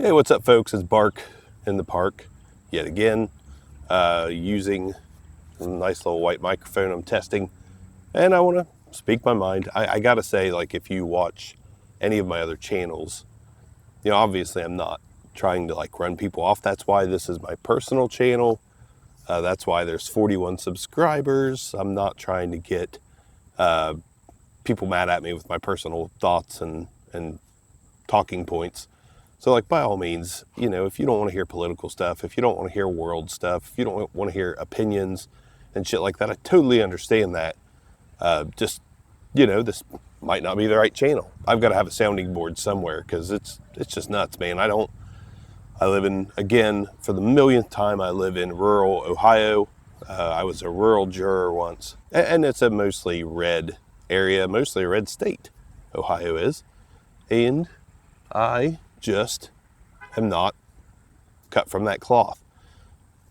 Hey, what's up, folks? It's Bark in the park yet again, using a nice little white microphone I'm testing, and I want to speak my mind. I gotta say, like, if you watch any of my other channels, obviously I'm not trying to like run people off. That's why this is my personal channel. That's why there's 41 subscribers. I'm not trying to get people mad at me with my personal thoughts and talking points. So, like, by all means, if you don't want to hear political stuff, if you don't want to hear world stuff, if you don't want to hear opinions and shit like that, I totally understand that. This might not be the right channel. I've got to have a sounding board somewhere because it's just nuts, man. I live in, again, for the millionth time, I live in rural Ohio. I was a rural juror once, and it's a mostly red area, mostly a red state, Ohio is. And I just am not cut from that cloth.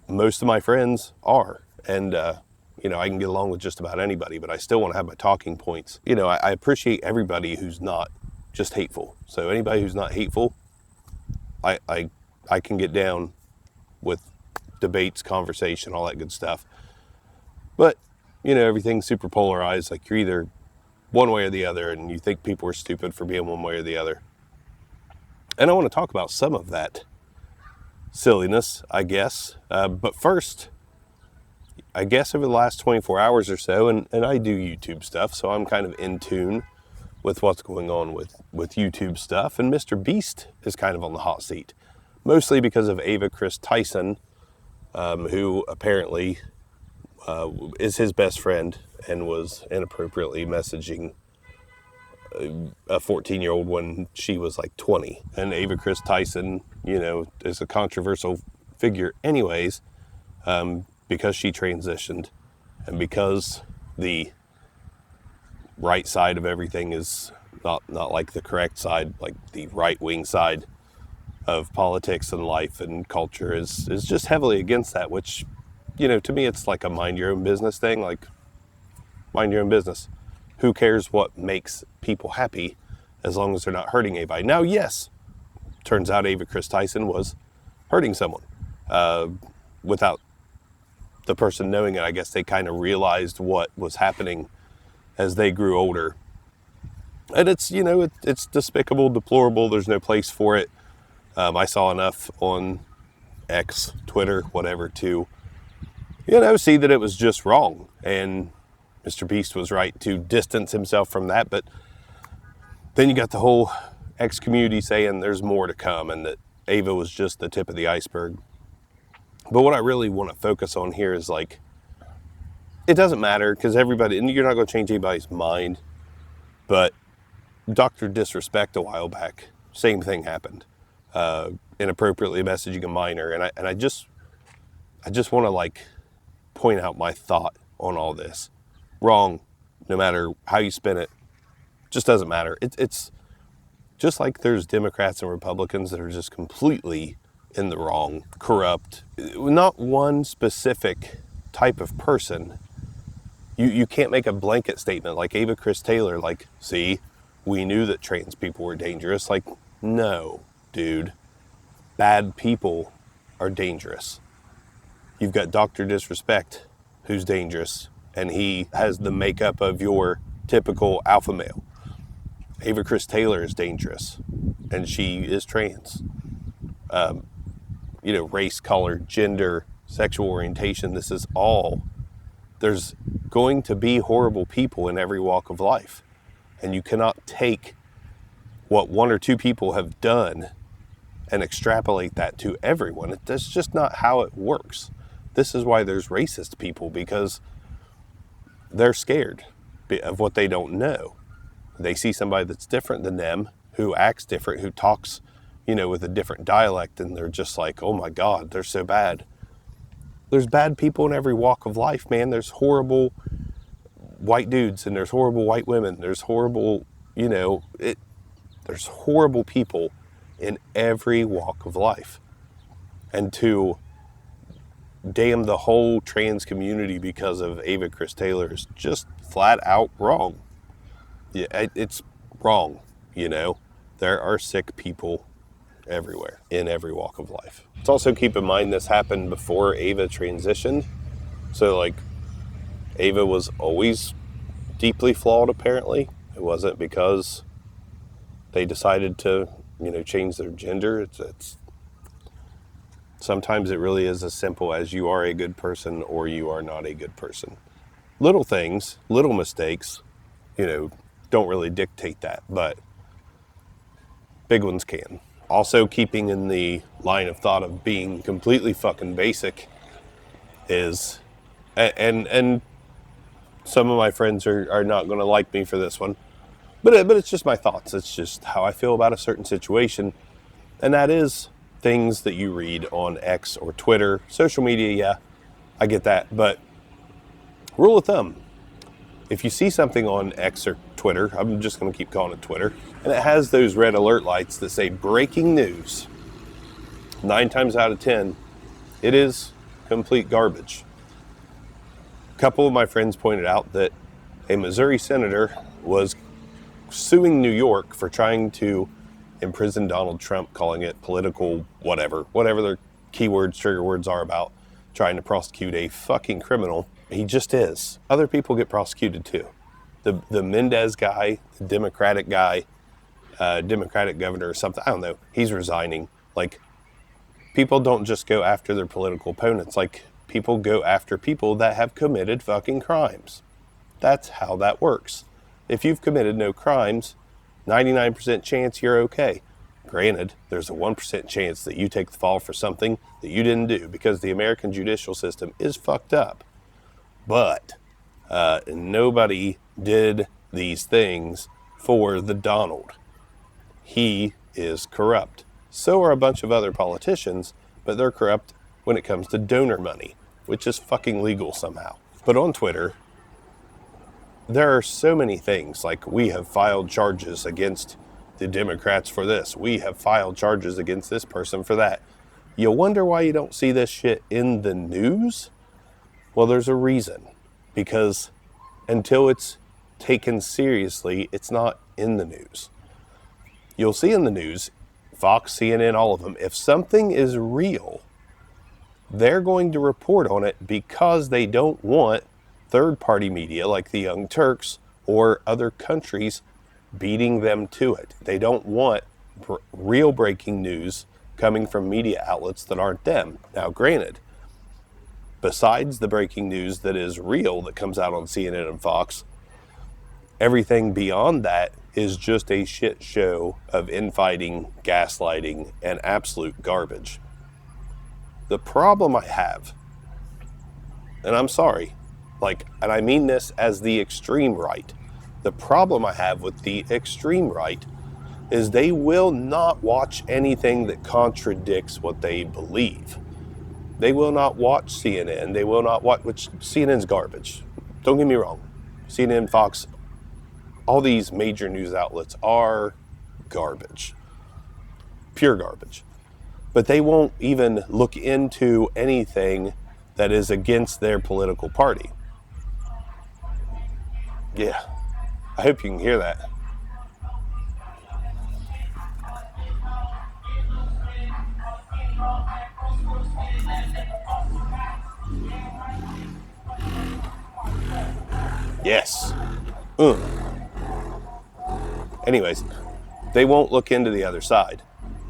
Most of my friends are, and I can get along with just about anybody, but I still want to have my talking points. I appreciate everybody who's not just hateful. So anybody who's not hateful, I can get down with debates, conversation, all that good stuff. But everything's super polarized. Like, you're either one way or the other, and you think people are stupid for being one way or the other. And I want to talk about some of that silliness, I guess. But first, I guess over the last 24 hours or so, and I do YouTube stuff, so I'm kind of in tune with what's going on with YouTube stuff. And Mr. Beast is kind of on the hot seat, mostly because of Ava Chris Tyson, who apparently is his best friend and was inappropriately messaging a 14-year-old when she was like 20. And Ava Chris Tyson, is a controversial figure anyways, because she transitioned and because the right side of everything is not like the correct side, like the right-wing side of politics and life and culture is just heavily against that, which, to me, it's like a mind your own business thing. Like, mind your own business. Who cares what makes people happy as long as they're not hurting anybody? Now, yes, turns out Ava Chris Tyson was hurting someone without the person knowing it. I guess they kind of realized what was happening as they grew older. And it's, it's despicable, deplorable. There's no place for it. I saw enough on X, Twitter, whatever, to, see that it was just wrong. And Mr. Beast was right to distance himself from that. But then you got the whole X community saying there's more to come and that Ava was just the tip of the iceberg. But what I really want to focus on here is, like, it doesn't matter because everybody, and you're not going to change anybody's mind, but Dr. Disrespect a while back, same thing happened. Inappropriately messaging a minor. And I just want to, like, point out my thought on all this. Wrong, no matter how you spin it, just doesn't matter. It's just like there's Democrats and Republicans that are just completely in the wrong, corrupt. Not one specific type of person. You can't make a blanket statement like Ava Chris Taylor, like, see, we knew that trans people were dangerous. Like, no, dude. Bad people are dangerous. You've got Dr. Disrespect, who's dangerous, and he has the makeup of your typical alpha male. Ava Chris Taylor is dangerous, and she is trans. Race, color, gender, sexual orientation, this is all. There's going to be horrible people in every walk of life, and you cannot take what one or two people have done and extrapolate that to everyone. That's just not how it works. This is why there's racist people, because they're scared of what they don't know. They see somebody that's different than them, who acts different, who talks, with a different dialect, and they're just like, oh my God, they're so bad. There's bad people in every walk of life, man. There's horrible white dudes, and there's horrible white women. There's horrible, there's horrible people in every walk of life. And to damn the whole trans community because of Ava Chris Taylor is just flat out wrong. Yeah, it's wrong, There are sick people everywhere, in every walk of life. Let's also keep in mind this happened before Ava transitioned. So like, Ava was always deeply flawed, apparently. It wasn't because they decided to, change their gender. It's sometimes it really is as simple as you are a good person or you are not a good person. Little things, little mistakes, don't really dictate that, but big ones can. Also, keeping in the line of thought of being completely fucking basic is, and some of my friends are not going to like me for this one, but it's just my thoughts. It's just how I feel about a certain situation, and that is things that you read on X or Twitter, social media. Yeah, I get that, but rule of thumb: if you see something on X or Twitter, I'm just going to keep calling it Twitter, and it has those red alert lights that say breaking news, 9 times out of 10, it is complete garbage. A couple of my friends pointed out that a Missouri senator was suing New York for trying to imprison Donald Trump, calling it political whatever their keywords, trigger words are about trying to prosecute a fucking criminal. He just is. Other people get prosecuted too. The Mendez guy, the Democratic guy, Democratic governor or something, I don't know, he's resigning. Like, people don't just go after their political opponents. Like, people go after people that have committed fucking crimes. That's how that works. If you've committed no crimes, 99% chance you're okay. Granted, there's a 1% chance that you take the fall for something that you didn't do, because the American judicial system is fucked up. But nobody did these things for the Donald. He is corrupt. So are a bunch of other politicians, but they're corrupt when it comes to donor money, which is fucking legal somehow. But on Twitter, there are so many things, like, we have filed charges against the Democrats for this. We have filed charges against this person for that. You wonder why you don't see this shit in the news? Well, there's a reason. Because until it's taken seriously, it's not in the news. You'll see in the news, Fox, CNN, all of them, if something is real, they're going to report on it because they don't want third-party media like the Young Turks or other countries beating them to it. They don't want real breaking news coming from media outlets that aren't them. Now, granted, besides the breaking news that is real that comes out on CNN and Fox, everything beyond that is just a shit show of infighting, gaslighting, and absolute garbage. The problem I have, and I'm sorry, and I mean this as the extreme right, the problem I have with the extreme right is they will not watch anything that contradicts what they believe. They will not watch CNN. They will not watch, which CNN's garbage. Don't get me wrong. CNN, Fox, all these major news outlets are garbage. Pure garbage. But they won't even look into anything that is against their political party. Yeah, I hope you can hear that. Yes. Anyways, they won't look into the other side.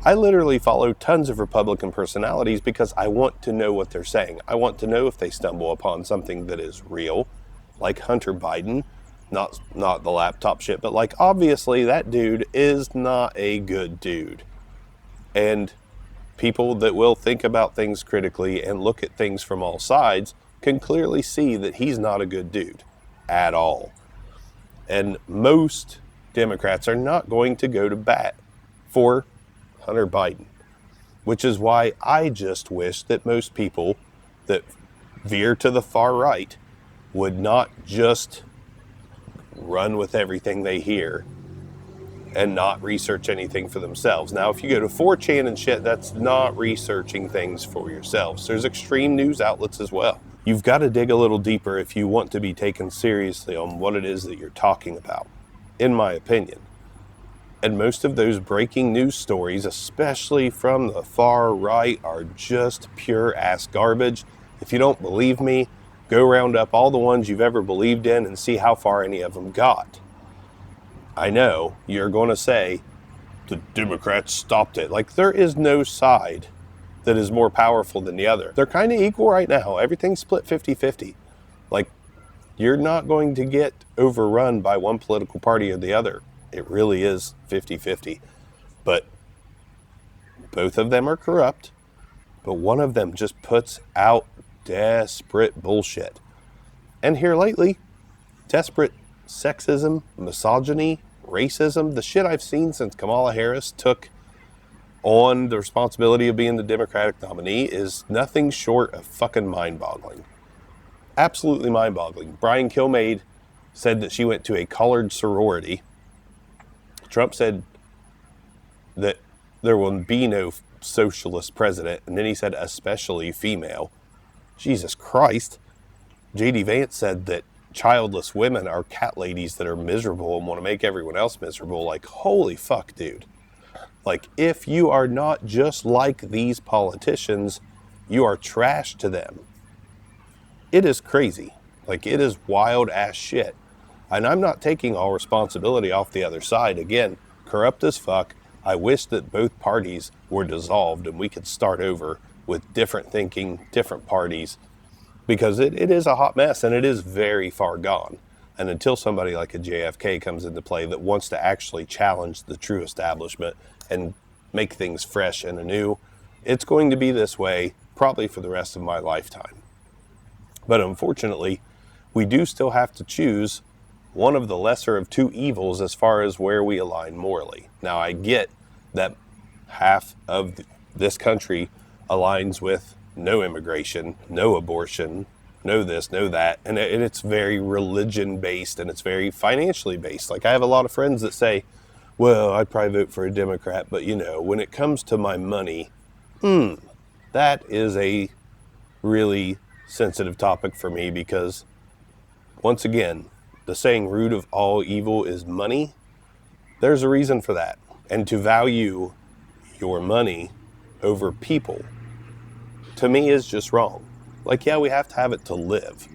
I literally follow tons of Republican personalities because I want to know what they're saying. I want to know if they stumble upon something that is real, like Hunter Biden, not the laptop shit, but like, obviously that dude is not a good dude. And people that will think about things critically and look at things from all sides can clearly see that he's not a good dude at all. And most Democrats are not going to go to bat for Hunter Biden, which is why I just wish that most people that veer to the far right would not just run with everything they hear and not research anything for themselves. Now, if you go to 4chan and shit, that's not researching things for yourselves. There's extreme news outlets as well. You've got to dig a little deeper if you want to be taken seriously on what it is that you're talking about, in my opinion. And most of those breaking news stories, especially from the far right, are just pure ass garbage. If you don't believe me, go round up all the ones you've ever believed in and see how far any of them got. I know you're going to say, the Democrats stopped it. Like, there is no side that is more powerful than the other. They're kind of equal right now. Everything's split 50-50. Like, you're not going to get overrun by one political party or the other. It really is 50-50. But both of them are corrupt, but one of them just puts out desperate bullshit. And here lately, desperate sexism, misogyny, racism, the shit I've seen since Kamala Harris took on the responsibility of being the Democratic nominee is nothing short of fucking mind-boggling. Absolutely mind-boggling. Brian Kilmeade said that she went to a colored sorority. Trump said that there will be no socialist president, and then he said especially female. Jesus Christ. J.D. Vance said that childless women are cat ladies that are miserable and want to make everyone else miserable. Like, holy fuck, dude. Like, if you are not just like these politicians, you are trash to them. It is crazy. Like, it is wild ass shit. And I'm not taking all responsibility off the other side. Again, corrupt as fuck. I wish that both parties were dissolved and we could start over with different thinking, different parties, because it is a hot mess and it is very far gone. And until somebody like a JFK comes into play that wants to actually challenge the true establishment and make things fresh and anew, it's going to be this way probably for the rest of my lifetime. But unfortunately, we do still have to choose one of the lesser of two evils as far as where we align morally. Now, I get that half of this country aligns with no immigration, no abortion, no this, no that, and it's very religion-based and it's very financially based. Like, I have a lot of friends that say, well, I'd probably vote for a Democrat, but you know, when it comes to my money, that is a really sensitive topic for me, because once again, the saying root of all evil is money. There's a reason for that. And to value your money over people, to me, is just wrong. Like, yeah, we have to have it to live,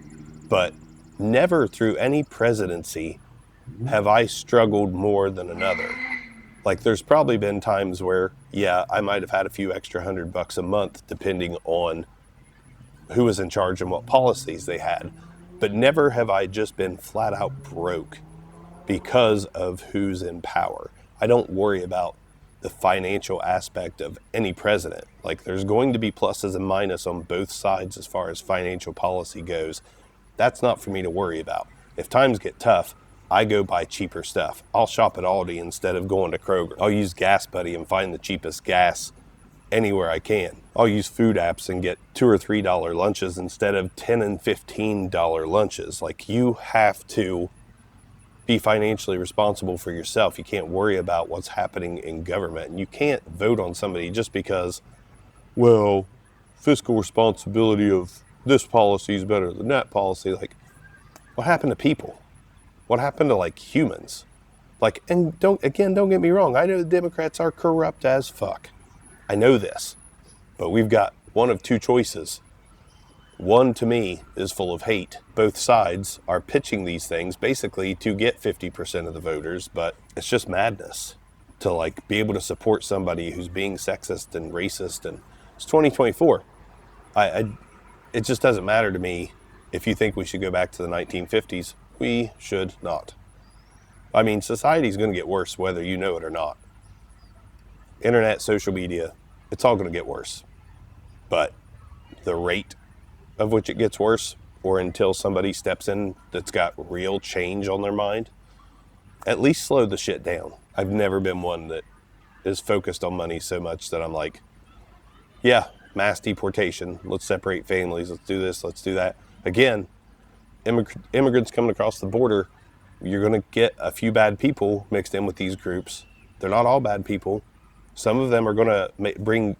but never through any presidency have I struggled more than another. Like, there's probably been times where, yeah, I might have had a few extra $100 a month depending on who was in charge and what policies they had. But never have I just been flat out broke because of who's in power. I don't worry about the financial aspect of any president. Like, there's going to be pluses and minuses on both sides as far as financial policy goes. That's not for me to worry about. If times get tough, I go buy cheaper stuff. I'll shop at Aldi instead of going to Kroger. I'll use Gas Buddy and find the cheapest gas anywhere I can. I'll use food apps and get $2 or $3 lunches instead of $10 and $15 lunches. Like, you have to be financially responsible for yourself. You can't worry about what's happening in government. And you can't vote on somebody just because, well, fiscal responsibility of this policy is better than that policy. Like, what happened to people? What happened to, like, humans? Like, and don't get me wrong. I know the Democrats are corrupt as fuck. I know this. But we've got one of two choices. One, to me, is full of hate. Both sides are pitching these things basically to get 50% of the voters, but it's just madness to, like, be able to support somebody who's being sexist and racist. And it's 2024. It just doesn't matter to me if you think we should go back to the 1950s. We should not. I mean, society's going to get worse whether you know it or not. Internet, social media, it's all going to get worse. But the rate of which it gets worse, or until somebody steps in that's got real change on their mind, at least slow the shit down. I've never been one that is focused on money so much that I'm like, yeah, mass deportation, let's separate families, let's do this, let's do that. Again, immigrants coming across the border, you're going to get a few bad people mixed in with these groups. They're not all bad people. Some of them are going to bring,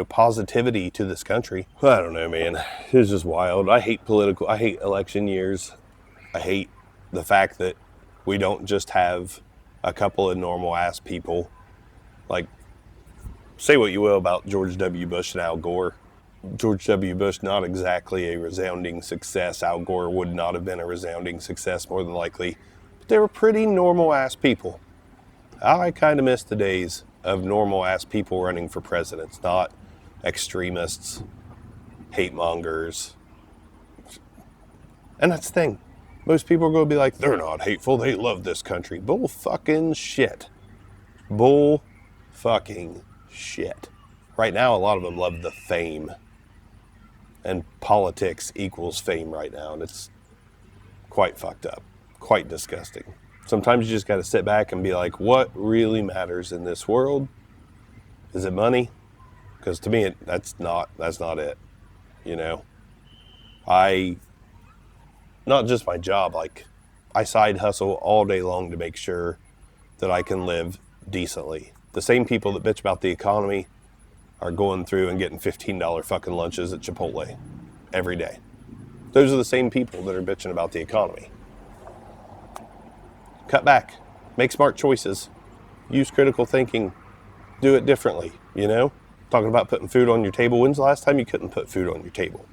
positivity to this country. I don't know, man. It's just wild. I hate election years. I hate the fact that we don't just have a couple of normal ass people. Like, say what you will about George W. Bush and Al Gore. George W. Bush, not exactly a resounding success. Al Gore would not have been a resounding success, more than likely. But they were pretty normal ass people. I kind of miss the days of normal ass people running for presidents, not extremists, hate mongers. And that's the thing. Most people are going to be like, they're not hateful, they love this country. Bull fucking shit. Bull fucking shit. Right now, a lot of them love the fame. And politics equals fame right now. And it's quite fucked up. Quite disgusting. Sometimes you just got to sit back and be like, what really matters in this world? Is it money? Because to me, that's not it. You know? Not just my job, like, I side hustle all day long to make sure that I can live decently. The same people that bitch about the economy are going through and getting $15 fucking lunches at Chipotle every day. Those are the same people that are bitching about the economy. Cut back. Make smart choices. Use critical thinking. Do it differently, you know? Talking about putting food on your table. When's the last time you couldn't put food on your table?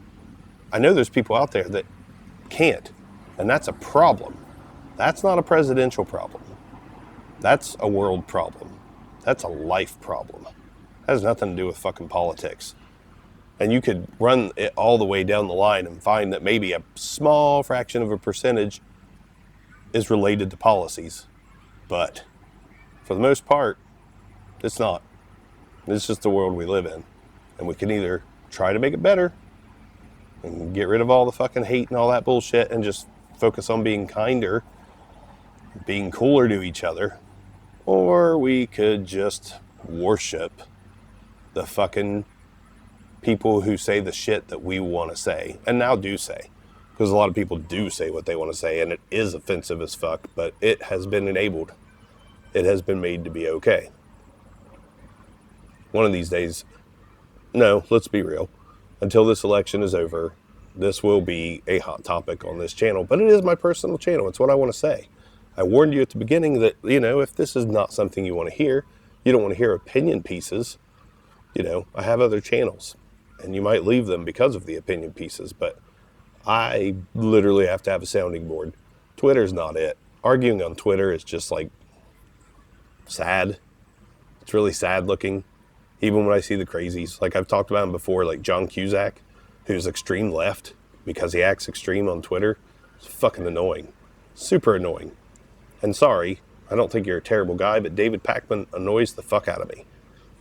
I know there's people out there that can't, and that's a problem. That's not a presidential problem. That's a world problem. That's a life problem. That has nothing to do with fucking politics. And you could run it all the way down the line and find that maybe a small fraction of a percentage is related to policies. But for the most part, it's not. It's just the world we live in. And we can either try to make it better and get rid of all the fucking hate and all that bullshit and just focus on being kinder, being cooler to each other, or we could just worship the fucking people who say the shit that we want to say, and now do say. Because a lot of people do say what they want to say, and it is offensive as fuck, but it has been enabled. It has been made to be okay. One of these days, no, let's be real. Until this election is over, this will be a hot topic on this channel, but it is my personal channel. It's what I want to say. I warned you at the beginning that, you know, if this is not something you want to hear, you don't want to hear opinion pieces, you know, I have other channels, and you might leave them because of the opinion pieces, but I literally have to have a sounding board. Twitter's not it. Arguing on Twitter is just like sad. It's really sad looking. Even when I see the crazies, like I've talked about him before, like John Cusack, who's extreme left because he acts extreme on Twitter. It's fucking annoying. Super annoying. And sorry, I don't think you're a terrible guy, but David Pakman annoys the fuck out of me.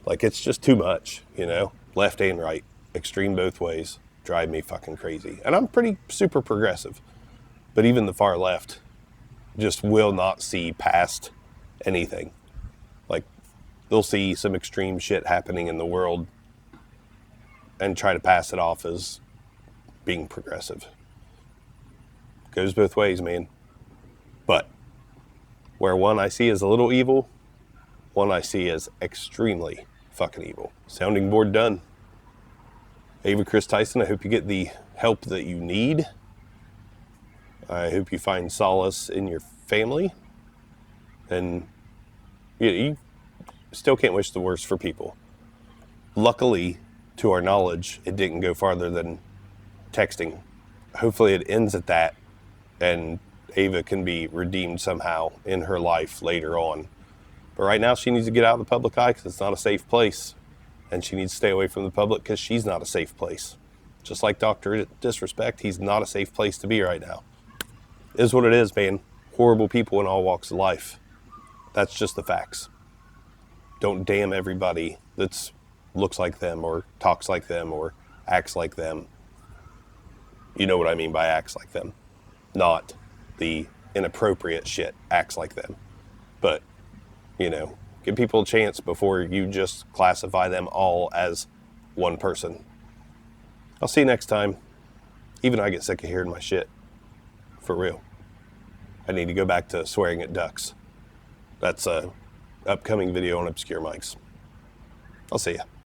Like, it's just too much, you know? Left and right. Extreme both ways. Drive me fucking crazy. And I'm pretty super progressive. But even the far left just will not see past anything. Like, they'll see some extreme shit happening in the world and try to pass it off as being progressive. Goes both ways, man. But where one I see as a little evil, one I see as extremely fucking evil. Sounding board done. Ava Chris Tyson, I hope you get the help that you need. I hope you find solace in your family. And you still can't wish the worst for people. Luckily, to our knowledge, it didn't go farther than texting. Hopefully it ends at that, and Ava can be redeemed somehow in her life later on. But right now she needs to get out of the public eye because it's not a safe place. And she needs to stay away from the public because she's not a safe place. Just like Dr. Disrespect, he's not a safe place to be right now. It is what it is, man. Horrible people in all walks of life. That's just the facts. Don't damn everybody that's looks like them or talks like them or acts like them. You know what I mean by acts like them. Not the inappropriate shit acts like them. But, you know, give people a chance before you just classify them all as one person. I'll see you next time. Even I get sick of hearing my shit. For real. I need to go back to swearing at ducks. That's a upcoming video on Obscure Mics. I'll see ya.